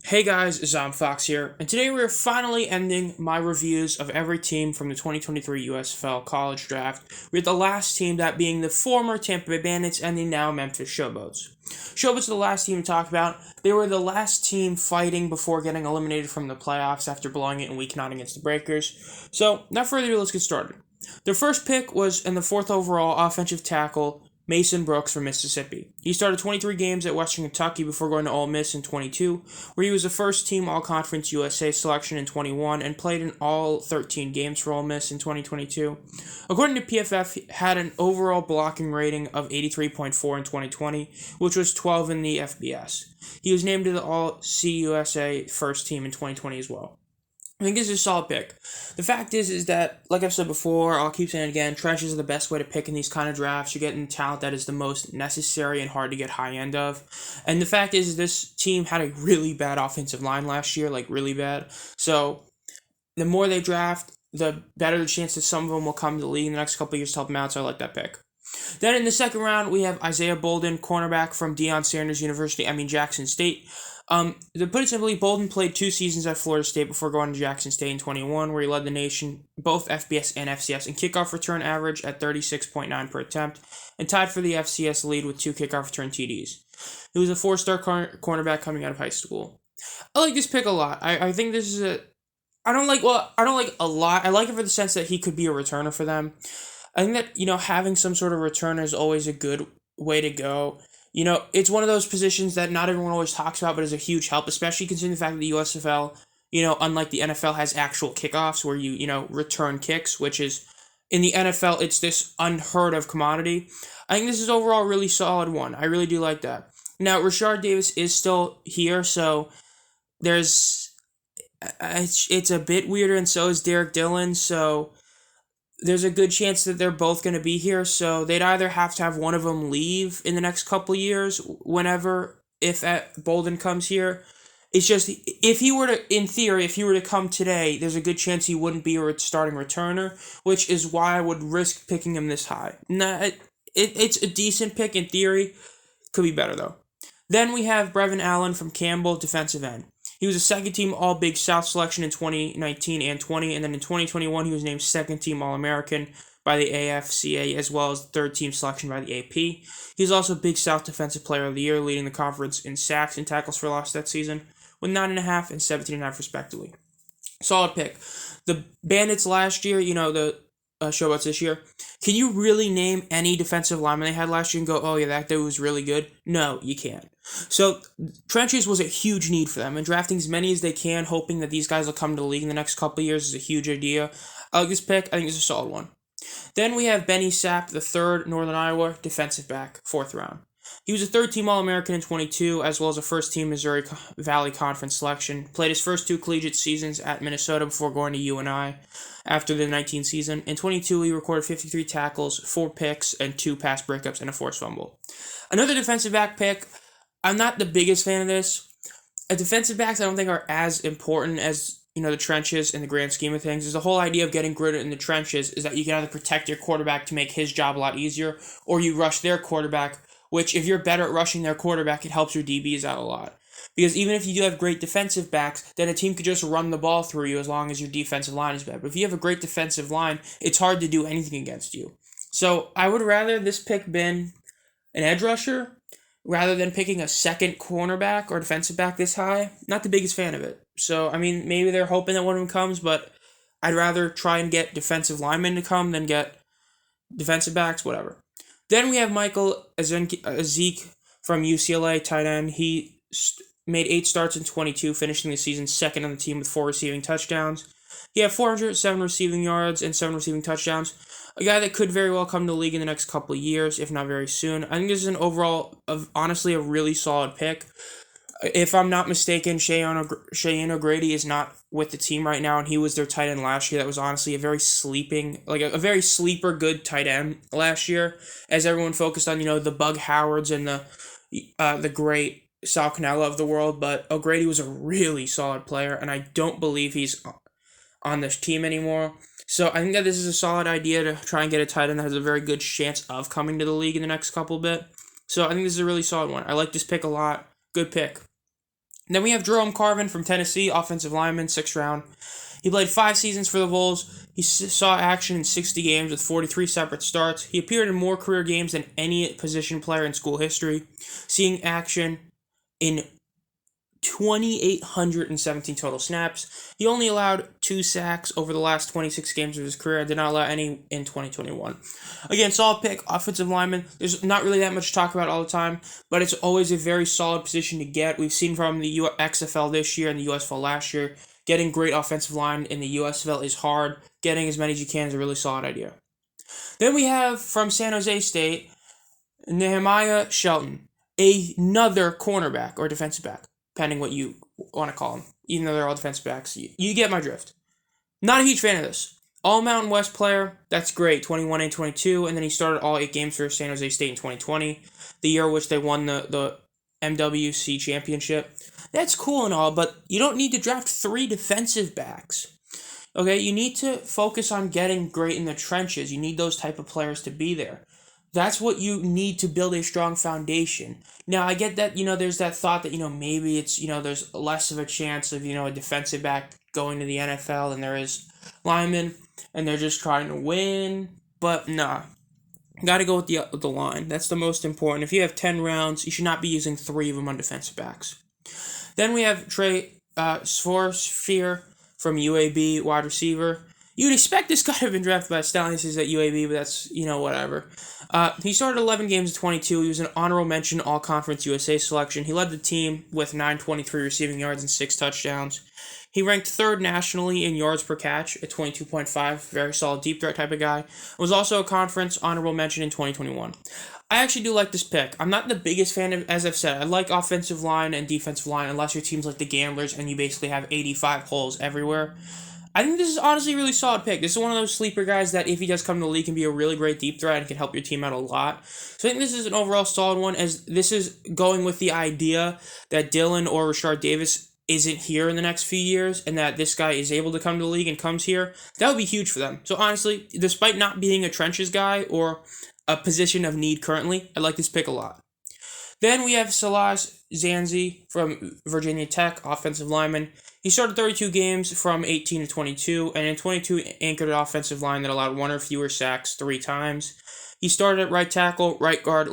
Hey guys, Fox here, and today we're finally ending my reviews of every team from the 2023 USFL College Draft, with the last team that being the former Tampa Bay Bandits and the now Memphis Showboats. Showboats are the last team to talk about. They were the last team fighting before getting eliminated from the playoffs after blowing it in Week 9 against the Breakers. So, without further ado, let's get started. Their first pick was in the 4th overall offensive tackle, Mason Brooks from Mississippi. He started 23 games at Western Kentucky before going to Ole Miss in 22, where he was a first-team All-Conference USA selection in 21 and played in all 13 games for Ole Miss in 2022. According to PFF, he had an overall blocking rating of 83.4 in 2020, which was 12 in the FBS. He was named to the All-CUSA first team in 2020 as well. I think this is a solid pick. The fact is that, like I've said before, I'll keep saying it again, trenches are the best way to pick in these kind of drafts. You're getting talent that is the most necessary and hard to get high end of. And the fact is this team had a really bad offensive line last year, like really bad. So the more they draft, the better the chance that some of them will come to the league in the next couple of years to help them out, so I like that pick. Then in the second round, we have Isaiah Bolden, cornerback from Deion Sanders University, Jackson State. To put it simply, Bolden played 2 seasons at Florida State before going to Jackson State in 21, where he led the nation, both FBS and FCS, in kickoff return average at 36.9 per attempt, and tied for the FCS lead with 2 kickoff return TDs. He was a 4-star cornerback coming out of high school. I like this pick a lot. I think this is I don't like a lot. I like it for the sense that he could be a returner for them. I think that, having some sort of returner is always a good way to go. It's one of those positions that not everyone always talks about, but is a huge help, especially considering the fact that the USFL, unlike the NFL, has actual kickoffs where you return kicks, which is, in the NFL, it's this unheard of commodity. I think this is overall a really solid one. I really do like that. Now, Rashard Davis is still here, so it's a bit weirder, and so is Derek Dillon, so there's a good chance that they're both going to be here, so they'd either have to have one of them leave in the next couple years, if Bolden comes here. It's just, in theory, if he were to come today, there's a good chance he wouldn't be a starting returner, which is why I would risk picking him this high. It's a decent pick in theory. Could be better, though. Then we have Brevin Allen from Campbell, defensive end. He was a second-team All-Big South selection in 2019 and 20, and then in 2021 he was named second-team All-American by the AFCA as well as third-team selection by the AP. He was also Big South Defensive Player of the Year, leading the conference in sacks and tackles for loss that season, with 9.5 and 17.5 respectively. Solid pick. The Bandits last year, the Showboats this year, can you really name any defensive lineman they had last year and go, oh yeah, that dude was really good? No, you can't. So, trenches was a huge need for them, and drafting as many as they can, hoping that these guys will come to the league in the next couple of years is a huge idea. I like this pick. I think it's a solid one. Then we have Benny Sapp, the third Northern Iowa defensive back, 4th round. He was a third-team All-American in 22, as well as a first-team Missouri Valley Conference selection. Played his first 2 collegiate seasons at Minnesota before going to UNI after the 19 season. In 22, he recorded 53 tackles, 4 picks, and 2 pass breakups, and a forced fumble. Another defensive back pick. I'm not the biggest fan of this. Defensive backs I don't think are as important as, the trenches in the grand scheme of things. Is the whole idea of getting good in the trenches is that you can either protect your quarterback to make his job a lot easier, or you rush their quarterback, which if you're better at rushing their quarterback, it helps your DBs out a lot. Because even if you do have great defensive backs, then a team could just run the ball through you as long as your defensive line is bad. But if you have a great defensive line, it's hard to do anything against you. So I would rather this pick been an edge rusher rather than picking a second cornerback or defensive back this high. Not the biggest fan of it. So, maybe they're hoping that one of them comes, but I'd rather try and get defensive linemen to come than get defensive backs, whatever. Then we have Michael Ezek from UCLA, tight end. He made 8 starts in 22, finishing the season second on the team with 4 receiving touchdowns. He had 407 receiving yards and 7 receiving touchdowns. A guy that could very well come to the league in the next couple of years, if not very soon. I think this is an overall, honestly, a really solid pick. If I'm not mistaken, Cheyenne O'Grady is not with the team right now, and he was their tight end last year. That was honestly a very a very sleeper good tight end last year, as everyone focused on, the Bug Howards and the great Sal Cannella of the world, but O'Grady was a really solid player, and I don't believe he's on this team anymore. So I think that this is a solid idea to try and get a tight end that has a very good chance of coming to the league in the next couple bit. So I think this is a really solid one. I like this pick a lot. Good pick. And then we have Jerome Carvin from Tennessee, offensive lineman, 6th round. He played 5 seasons for the Vols. He saw action in 60 games with 43 separate starts. He appeared in more career games than any position player in school history, seeing action in 2,817 total snaps. He only allowed 2 sacks over the last 26 games of his career and did not allow any in 2021. Again, solid pick, offensive lineman. There's not really that much to talk about all the time, but it's always a very solid position to get. We've seen from the XFL this year and the USFL last year, getting great offensive line in the USFL is hard. Getting as many as you can is a really solid idea. Then we have from San Jose State, Nehemiah Shelton, another cornerback or defensive back, depending what you want to call them. Even though they're all defensive backs, you get my drift. Not a huge fan of this. All Mountain West player, that's great, 21 and 22, and then he started all 8 games for San Jose State in 2020, the year in which they won the MWC championship. That's cool and all, but you don't need to draft 3 defensive backs. Okay, you need to focus on getting great in the trenches. You need those type of players to be there. That's what you need to build a strong foundation. Now, I get that, there's that thought that, maybe it's, there's less of a chance of, a defensive back going to the NFL than there is linemen, and they're just trying to win. But, nah. Got to go with the line. That's the most important. If you have 10 rounds, you should not be using 3 of them on defensive backs. Then we have Trey Sforsphere from UAB, wide receiver. You'd expect this guy to have been drafted by Stallions at UAB, but that's, whatever. He started 11 games at 22. He was an honorable mention All-Conference USA selection. He led the team with 923 receiving yards and 6 touchdowns. He ranked 3rd nationally in yards per catch at 22.5. Very solid deep threat type of guy. Was also a conference honorable mention in 2021. I actually do like this pick. I'm not the biggest fan of, as I've said, I like offensive line and defensive line unless your team's like the Gamblers and you basically have 85 holes everywhere. I think this is honestly a really solid pick. This is one of those sleeper guys that if he does come to the league can be a really great deep threat and can help your team out a lot. So I think this is an overall solid one, as this is going with the idea that Dylan or Rashard Davis isn't here in the next few years and that this guy is able to come to the league and comes here. That would be huge for them. So honestly, despite not being a trenches guy or a position of need currently, I like this pick a lot. Then we have Salah Zanzi from Virginia Tech, offensive lineman. He started 32 games from 18 to 22, and in 22 anchored an offensive line that allowed 1 or fewer sacks 3 times. He started at right tackle, right guard,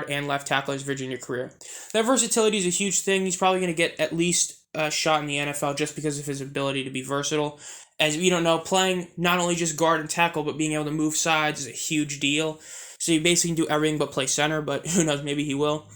and left tackle in his Virginia career. That versatility is a huge thing. He's probably going to get at least a shot in the NFL just because of his ability to be versatile. As we don't know, playing not only just guard and tackle, but being able to move sides is a huge deal. So he basically can do everything but play center, but who knows, maybe he will.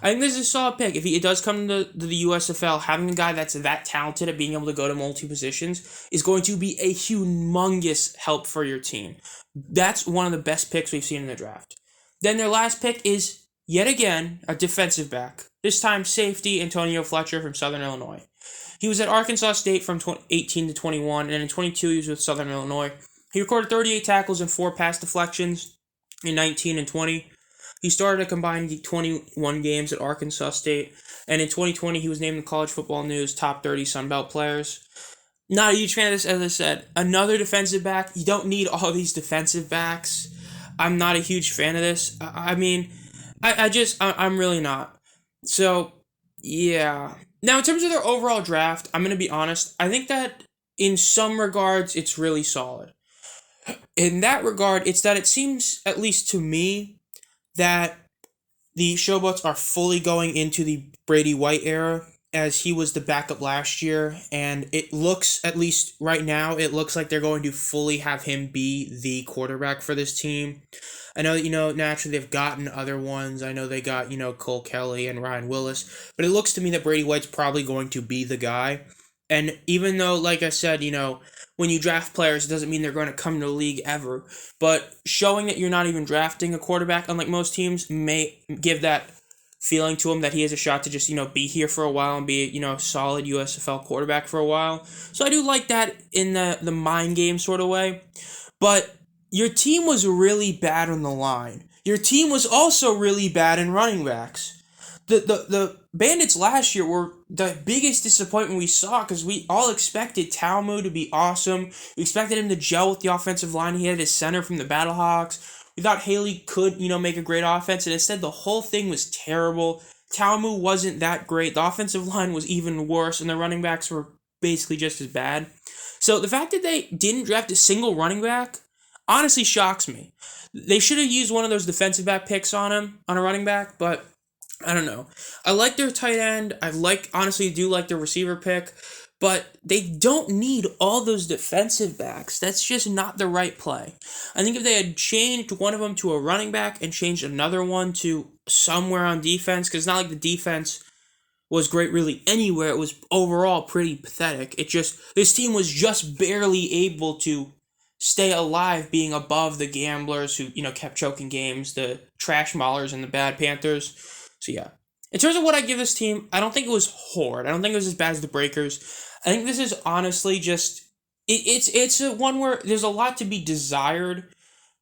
I think this is a solid pick. If he does come to the USFL, having a guy that's that talented at being able to go to multi-positions is going to be a humongous help for your team. That's one of the best picks we've seen in the draft. Then their last pick is, yet again, a defensive back. This time, safety Antonio Fletcher from Southern Illinois. He was at Arkansas State from 18 to 21, and in 22 he was with Southern Illinois. He recorded 38 tackles and 4 pass deflections in 19 and 20. He started a combined 21 games at Arkansas State, and in 2020 he was named the College Football News top 30 Sun Belt players. Not a huge fan of this, as I said. Another defensive back. You don't need all these defensive backs. I'm not a huge fan of this. I'm really not. So, yeah. Now, in terms of their overall draft, I'm going to be honest. I think that in some regards, it's really solid. In that regard, it's that it seems, at least to me, that the Showboats are fully going into the Brady White era, as he was the backup last year, and it looks, at least right now, it looks like they're going to fully have him be the quarterback for this team. I know that, naturally they've gotten other ones. I know they got, Cole Kelly and Ryan Willis, but it looks to me that Brady White's probably going to be the guy. And even though, like I said, when you draft players, it doesn't mean they're going to come to the league ever. But showing that you're not even drafting a quarterback, unlike most teams, may give that feeling to him that he has a shot to just, be here for a while and be, a solid USFL quarterback for a while. So I do like that in the mind game sort of way. But your team was really bad on the line. Your team was also really bad in running backs. The Bandits last year were the biggest disappointment we saw because we all expected Talmu to be awesome. We expected him to gel with the offensive line. He had his center from the Battlehawks. We thought Haley could, make a great offense, and instead the whole thing was terrible. Talamu wasn't that great. The offensive line was even worse, and the running backs were basically just as bad. So the fact that they didn't draft a single running back honestly shocks me. They should have used one of those defensive back picks on him, on a running back, but I don't know. I like their tight end. Honestly do like their receiver pick, but they don't need all those defensive backs. That's just not the right play. I think if they had changed one of them to a running back and changed another one to somewhere on defense, because it's not like the defense was great really anywhere. It was overall pretty pathetic. This team was just barely able to stay alive, being above the gamblers who, kept choking games, the trash maulers and the bad Panthers. So yeah. In terms of what I give this team, I don't think it was horrid. I don't think it was as bad as the Breakers. I think this is honestly just it's a one where there's a lot to be desired,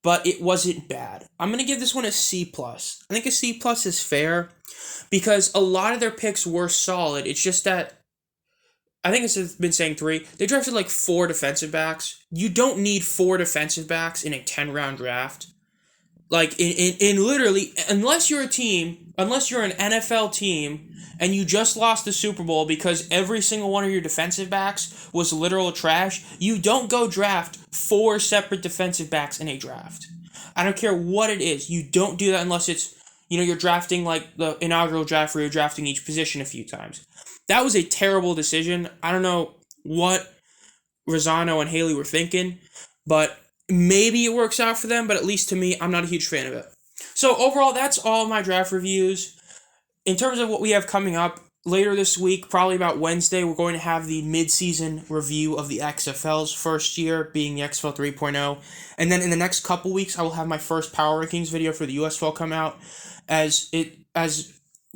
but it wasn't bad. I'm gonna give this one a C plus. I think a C plus is fair because a lot of their picks were solid. It's just that I think it's been saying 3. They drafted like 4 defensive backs. You don't need 4 defensive backs in a 10-round draft. Like, in literally, unless you're an NFL team and you just lost the Super Bowl because every single one of your defensive backs was literal trash, you don't go draft 4 separate defensive backs in a draft. I don't care what it is. You don't do that unless it's, you're drafting like the inaugural draft where you're drafting each position a few times. That was a terrible decision. I don't know what Rosano and Haley were thinking, but maybe it works out for them, but at least to me, I'm not a huge fan of it. So overall, that's all my draft reviews. In terms of what we have coming up, later this week, probably about Wednesday, we're going to have the mid-season review of the XFL's first year, being the XFL 3.0. And then in the next couple weeks, I will have my first Power Rankings video for the USFL come out, as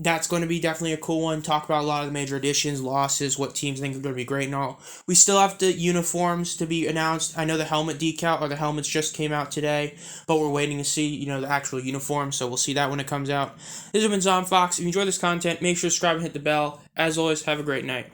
that's going to be definitely a cool one. Talk about a lot of the major additions, losses, what teams think are going to be great and all. We still have the uniforms to be announced. I know the helmet decal or the helmets just came out today, but we're waiting to see, the actual uniform, so we'll see that when it comes out. This has been Zom Fox. If you enjoy this content, make sure to subscribe and hit the bell. As always, have a great night.